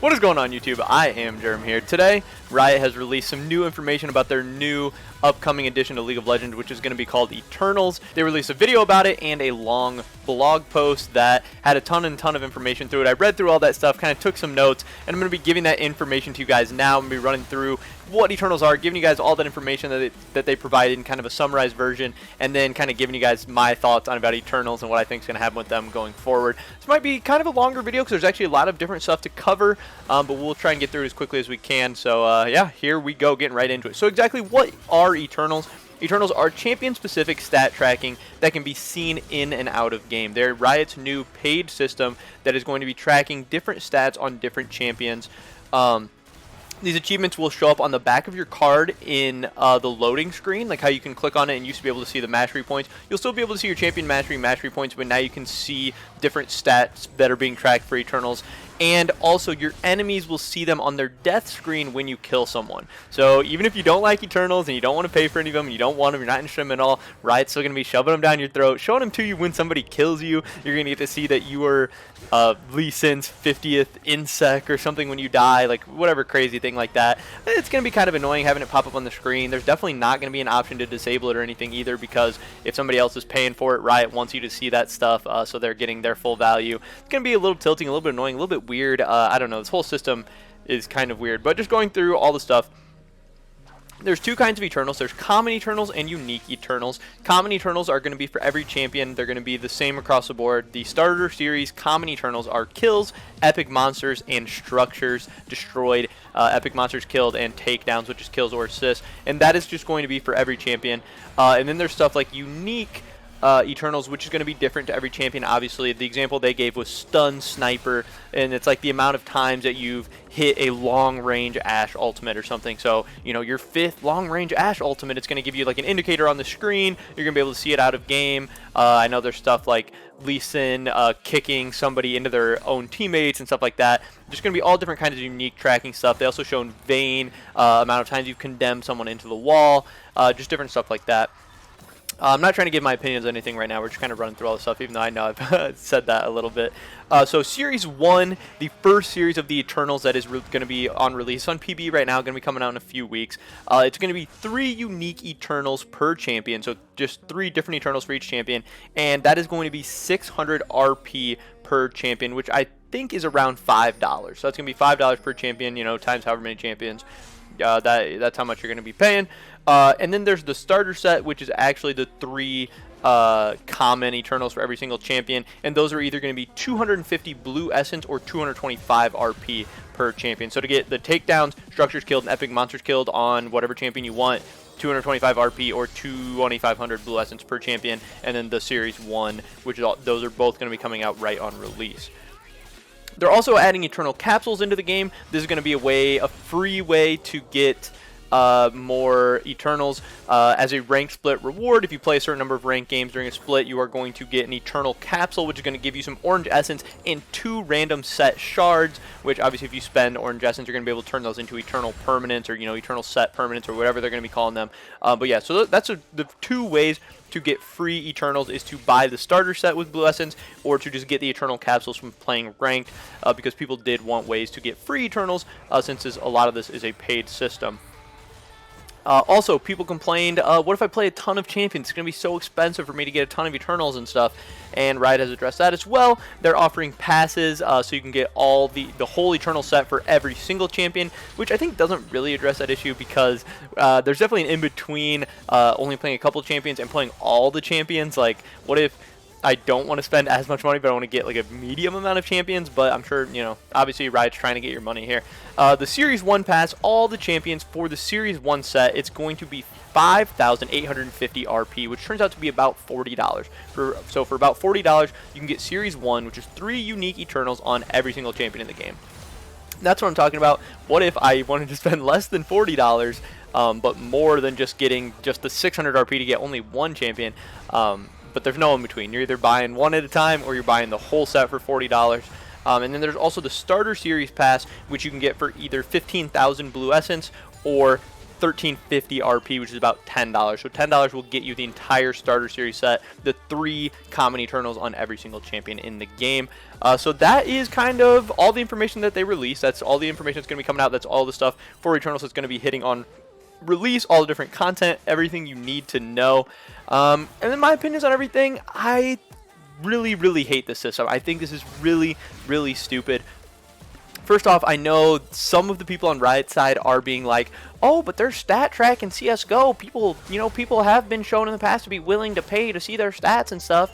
What is going on, YouTube? I am Jerem here. Today, Riot has released some new information about their new upcoming edition to League of Legends, which is going to be called Eternals. They released a video about it and a long blog post that had a ton of information through it. I read through all that stuff, kind of took some notes, and I'm going to be giving that information to you guys now. I'm going to be running through what Eternals are, giving you guys all that information that they provided in kind of a summarized version, and then kind of giving you guys my thoughts on about Eternals and what I think is going to happen with them going forward. This might be kind of a longer video because there's actually a lot of different stuff to cover, but we'll try and get through it as quickly as we can. So yeah, here we go, getting right into it. So exactly what are Eternals? Eternals are champion-specific stat tracking that can be seen in and out of game. They're Riot's new paid system that is going to be tracking different stats on different champions. These achievements will show up on the back of your card in the loading screen, like how you can click on it and used to be able to see the mastery points. You'll still be able to see your champion mastery points, but now you can see different stats that are being tracked for Eternals. And also, your enemies will see them on their death screen when you kill someone. So even if you don't like Eternals and you don't want to pay for any of them, and you don't want them, you're not interested in them at all, Riot's still going to be shoving them down your throat, showing them to you when somebody kills you. You're going to get to see that you were Lee Sin's 50th insec or something when you die, like whatever crazy thing like that. It's going to be kind of annoying having it pop up on the screen. There's definitely not going to be an option to disable it or anything either, because if somebody else is paying for it, Riot wants you to see that stuff, so they're getting their full value. It's going to be a little tilting, a little bit annoying, a little bit weird. I don't know, this whole system is kind of weird, but just going through all the stuff. There's two kinds of Eternals. There's common Eternals and unique Eternals. Common Eternals are going to be for every champion. They're going to be the same across the board. The starter series common Eternals are kills, epic monsters, and structures destroyed. Epic monsters killed and takedowns, which is kills or assists. And that is just going to be for every champion. And then there's stuff like unique Eternals, which is going to be different to every champion. Obviously, the example they gave was stun sniper, and it's like the amount of times that you've hit a long range Ashe ultimate or something. So you know, your 5th long range Ashe ultimate, it's going to give you like an indicator on the screen. You're going to be able to see it out of game. I know there's stuff like Lee Sin kicking somebody into their own teammates and stuff like that. Just going to be all different kinds of unique tracking stuff. They also shown Vayne, amount of times you've condemned someone into the wall, just different stuff like that. I'm not trying to give my opinions on anything right now. We're just kind of running through all this stuff, even though I know I've said that a little bit. So Series 1, the first series of the Eternals that is going to be on release on PB right now, going to be coming out in a few weeks. It's going to be 3 unique Eternals per champion, so just 3 different Eternals for each champion, and that is going to be 600 RP per champion, which I think is around $5. So that's going to be $5 per champion, you know, times however many champions. That's how much you're going to be paying. And then there's the starter set, which is actually the 3 common Eternals for every single champion, and those are either going to be 250 blue essence or 225 RP per champion. So to get the takedowns, structures killed, and epic monsters killed on whatever champion you want, 225 RP or 2500 blue essence per champion. And then the Series 1, which is those are both going to be coming out right on release. They're also adding Eternal Capsules into the game. This is going to be a free way to get more Eternals as a rank split reward. If you play a certain number of ranked games during a split, you are going to get an Eternal Capsule, which is going to give you some orange essence and 2 random set shards, which obviously if you spend orange essence, you're going to be able to turn those into Eternal Permanents, or, you know, Eternal Set Permanents, or whatever they're going to be calling them. But yeah, so that's the 2 ways to get free Eternals, is to buy the starter set with blue essence, or to just get the Eternal Capsules from playing ranked, because people did want ways to get free Eternals, since a lot of this is a paid system. Also, people complained, what if I play a ton of champions? It's going to be so expensive for me to get a ton of Eternals and stuff. And Riot has addressed that as well. They're offering passes, so you can get all the whole Eternal set for every single champion, which I think doesn't really address that issue, because there's definitely an in-between only playing a couple champions and playing all the champions. Like, what if I don't want to spend as much money, but I want to get like a medium amount of champions? But I'm sure, you know, obviously Riot's trying to get your money here. The Series 1 pass, all the champions for the Series 1 set, it's going to be 5,850 RP, which turns out to be about $40. So for about $40, you can get Series 1, which is 3 unique Eternals on every single champion in the game. That's what I'm talking about. What if I wanted to spend less than $40, but more than just getting just the 600 RP to get only 1 champion? But there's no in between. You're either buying 1 at a time, or you're buying the whole set for $40. And then there's also the Starter Series Pass, which you can get for either 15,000 Blue Essence or 1350 RP, which is about $10. So $10 will get you the entire starter series set, the 3 common Eternals on every single champion in the game. So that is kind of all the information that they released. That's all the information that's going to be coming out. That's all the stuff for Eternals that's going to be hitting on release, all the different content, everything you need to know. And then my opinions on everything, I really hate this system. I think this is really stupid. First off, I know some of the people on Riot's side are being like, oh, but there's stat track in CSGO. People have been shown in the past to be willing to pay to see their stats and stuff.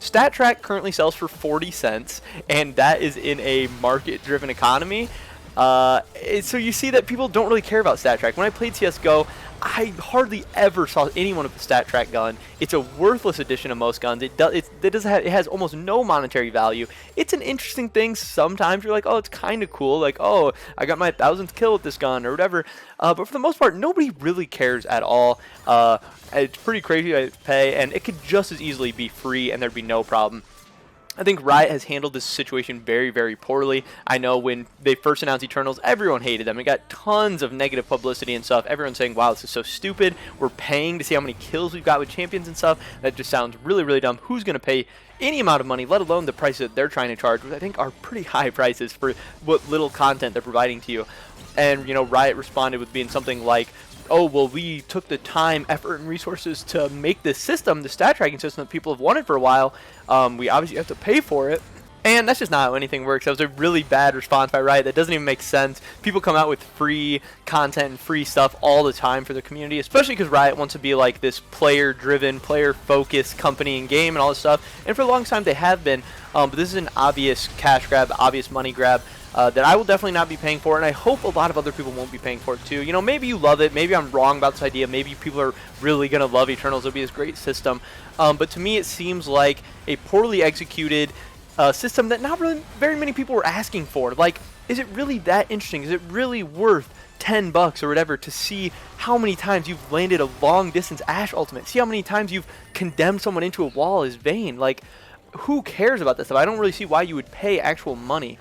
Stat track currently sells for 40 cents, and that is in a market-driven economy. So you see that people don't really care about stat track. When I played CSGO, I hardly ever saw anyone with a stat track gun. It's a worthless addition to most guns. It has almost no monetary value. It's an interesting thing. Sometimes you're like, oh, it's kind of cool. Like, oh, I got my 1000th kill with this gun or whatever. But for the most part, nobody really cares at all. It's pretty crazy to pay, and it could just as easily be free, and there'd be no problem. I think Riot has handled this situation very poorly. I know when they first announced Eternals, everyone hated them. It got tons of negative publicity and stuff. Everyone's saying, wow, this is so stupid. We're paying to see how many kills we've got with champions and stuff. That just sounds really dumb. Who's going to pay any amount of money, let alone the prices that they're trying to charge, which I think are pretty high prices for what little content they're providing to you? And, Riot responded with being something like, oh, well, we took the time, effort, and resources to make this system, the stat tracking system that people have wanted for a while. We obviously have to pay for it. And that's just not how anything works. That was a really bad response by Riot. That doesn't even make sense. People come out with free content and free stuff all the time for the community, especially because Riot wants to be like this player-driven, player-focused company and game and all this stuff. And for a long time, they have been. But this is an obvious cash grab, obvious money grab. That I will definitely not be paying for, and I hope a lot of other people won't be paying for it too. Maybe you love it, maybe I'm wrong about this idea, maybe people are really going to love Eternals, it'll be this great system, but to me it seems like a poorly executed system that not really very many people were asking for. Like, is it really that interesting? Is it really worth $10 or whatever to see how many times you've landed a long distance Ashe ultimate, see how many times you've condemned someone into a wall as Vayne? Like, who cares about this stuff? I don't really see why you would pay actual money.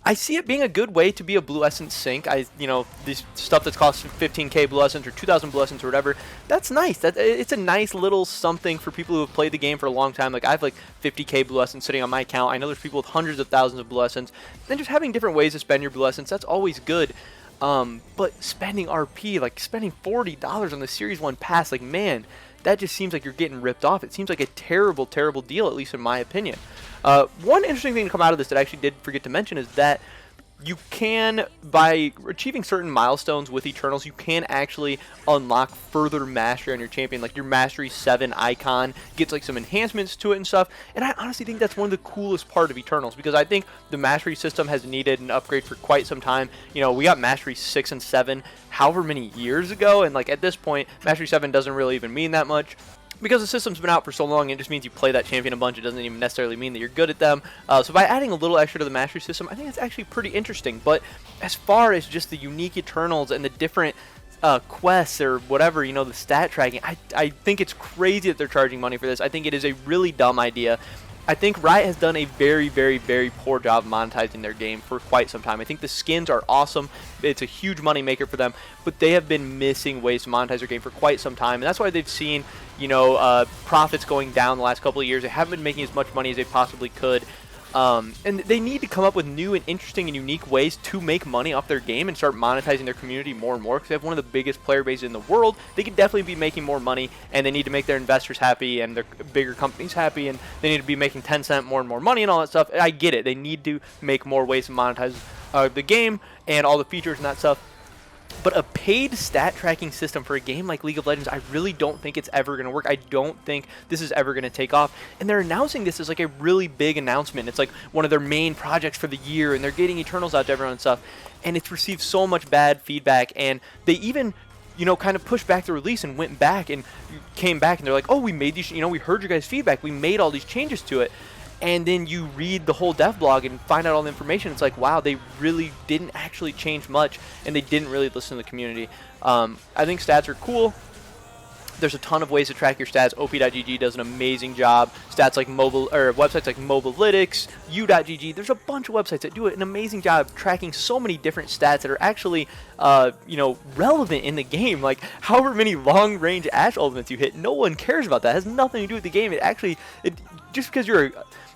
I see it being a good way to be a Blue Essence sync. This stuff that's cost 15k Blue Essence or 2,000 Blue Essence or whatever, that's nice. It's a nice little something for people who have played the game for a long time. Like, I have like 50k Blue Essence sitting on my account. I know there's people with hundreds of thousands of Blue Essence. And just having different ways to spend your Blue Essence, that's always good. But spending RP, like spending $40 on the Series 1 pass, like, man, that just seems like you're getting ripped off. It seems like a terrible deal, at least in my opinion. One interesting thing to come out of this that I actually did forget to mention is that you can, by achieving certain milestones with Eternals, you can actually unlock further mastery on your champion. Like, your Mastery 7 icon gets like some enhancements to it and stuff. And I honestly think that's one of the coolest part of Eternals, because I think the Mastery system has needed an upgrade for quite some time. We got Mastery 6 and 7 however many years ago, and like at this point, Mastery 7 doesn't really even mean that much. Because the system's been out for so long, it just means you play that champion a bunch. It doesn't even necessarily mean that you're good at them. So by adding a little extra to the Mastery system, I think it's actually pretty interesting. But as far as just the unique Eternals and the different quests or whatever, the stat tracking, I think it's crazy that they're charging money for this. I think it is a really dumb idea. I think Riot has done a very poor job monetizing their game for quite some time. I think the skins are awesome. It's a huge money maker for them, but they have been missing ways to monetize their game for quite some time, and that's why they've seen, profits going down the last couple of years. They haven't been making as much money as they possibly could. And they need to come up with new and interesting and unique ways to make money off their game and start monetizing their community more and more, because they have one of the biggest player bases in the world. They could definitely be making more money, and they need to make their investors happy and their bigger companies happy, and they need to be making 10 cent more and more money and all that stuff. I get it. They need to make more ways to monetize the game and all the features and that stuff. But a paid stat tracking system for a game like League of Legends, I really don't think it's ever going to work. I don't think this is ever going to take off. And they're announcing this as like a really big announcement. It's like one of their main projects for the year, and they're getting Eternals out to everyone and stuff. And it's received so much bad feedback, and they even, kind of pushed back the release and went back and came back, and they're like, oh, we made these, we heard your guys' feedback. We made all these changes to it. And then you read the whole dev blog and find out all the information. It's like, wow, they really didn't actually change much, and they didn't really listen to the community. I think stats are cool. There's a ton of ways to track your stats. OP.gg does an amazing job. Stats like mobile, or websites like Mobilytics, U.gg. There's a bunch of websites that do an amazing job of tracking so many different stats that are actually, relevant in the game. Like however many long-range Ashe ultimates you hit, no one cares about that. It has nothing to do with the game. Just because you're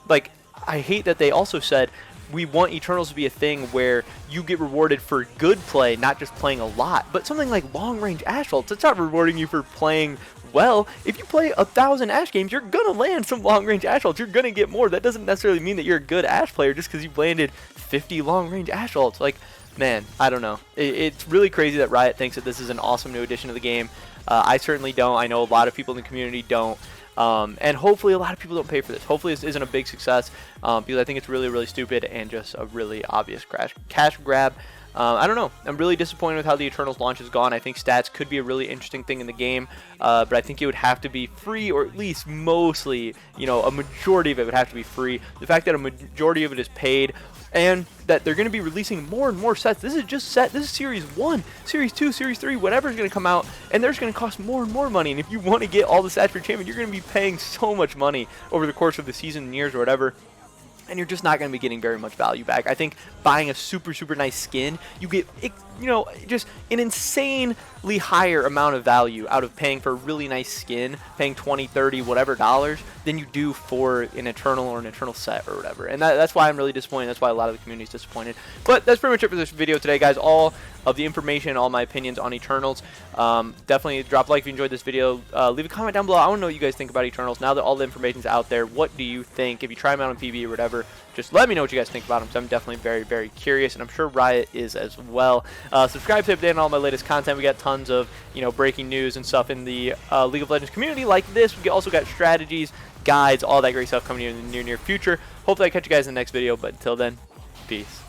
like, I hate that they also said, we want Eternals to be a thing where you get rewarded for good play, not just playing a lot. But something like long-range Ashe ults, it's not rewarding you for playing well. If you play 1,000 Ashe games, you're going to land some long-range Ashe ults. You're going to get more. That doesn't necessarily mean that you're a good Ashe player just because you've landed 50 long-range Ashe ults. Like, man, I don't know. It's really crazy that Riot thinks that this is an awesome new addition to the game. I certainly don't. I know a lot of people in the community don't. And hopefully a lot of people don't pay for this. Hopefully this isn't a big success, because I think it's really, really stupid and just a really obvious cash grab. I don't know. I'm really disappointed with how the Eternals launch has gone. I think stats could be a really interesting thing in the game, but I think it would have to be free, or at least mostly, a majority of it would have to be free. The fact that a majority of it is paid, and that they're going to be releasing more and more sets. This is just set. This is Series 1, Series 2, Series 3, whatever is going to come out, and they're just going to cost more and more money. And if you want to get all the stats for your champion, you're going to be paying so much money over the course of the season and years or whatever. And you're just not going to be getting very much value back. I think buying a super, super nice skin, you get, just an insanely higher amount of value out of paying for a really nice skin, paying 20, 30, whatever dollars, than you do for an Eternal or an Eternal set or whatever. And that's why I'm really disappointed. That's why a lot of the community is disappointed. But that's pretty much it for this video today, guys. All of the information, all my opinions on Eternals. Definitely drop a like if you enjoyed this video. Leave a comment down below. I want to know what you guys think about Eternals. Now that all the information's out there, what do you think? If you try them out on PB or whatever, just let me know what you guys think about them. So I'm definitely very, very curious, and I'm sure Riot is as well. Subscribe to update on all my latest content. We got tons of breaking news and stuff in the League of Legends community like this. We also got strategies, guides, all that great stuff coming in the near future. Hopefully I catch you guys in the next video, but until then, peace.